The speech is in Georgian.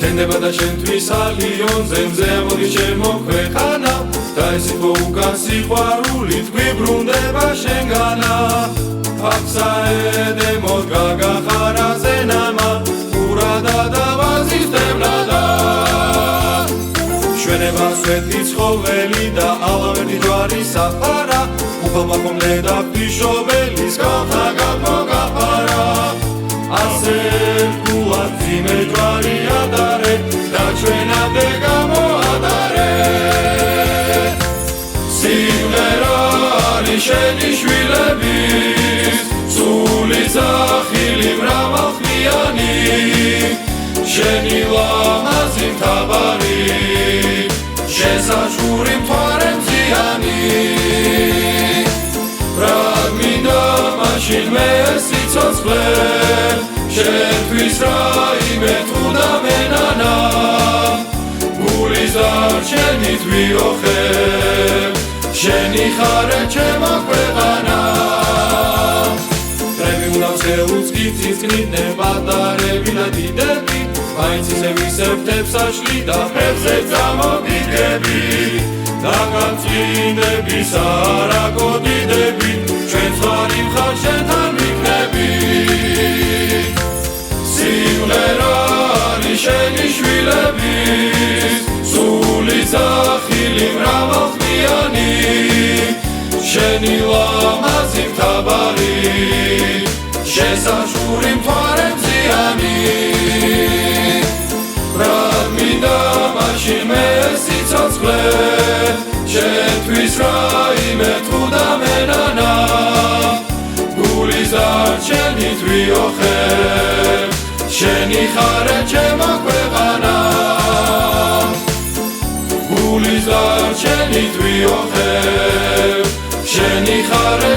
შენდება და შენთვის ალიონზე მზე ამოდი ჩემო ქვეყანა და ეს იყო უკან სიყვარული გვიბრუნდება შენგანა ფაფსაედე მოდ გაგახარა ზენამა ურადა და ვაზისდებნადა შვენება სვეტი ცხოველი და ალავერდი ჯვარი საფარა უფალმა ხომლე და ფიშობელის კალთა გამოგაფარა ასე რგულად ძიმე ჯვარი ადარე და ჩვენამდე გამოადარე სიმღერა არის შენი შვილების სული ზახილი მრავალხმიანი შენი ლამაზი მთავარი შესაჩური მთვარე მზიანი რა მინდა მაშინ მე სიცოცხლე შენთვის რაიმე თუ დამენანა გულის დარჩენით ვიოხებ შენი ხარე ჩემო ქვეყანა დრები უნდა ვსეულს გიწის კნიდნენ პატარები და დიდები მაინც ისე ვისებდებს აშლი და ხებზე წამოდიდები და განწმინდების არაკოდიდები ჩვენ ხარი მხარ შენთან ვიქნები სიმღერა არის შენი შვილების სული ზახილი მრავალხმიანი შენი ლამაზი მთავარი შესაჩური მთვარე მზიანი რა მინდა მაშინ მე სიცოცხლე შენთვის რაიმე თუ დამენანა გულის დარჩენით ვიოხებ შენი ხარე ჩემო ქვეყანა გულის დარჩენით ვიოხებ შენი ხარე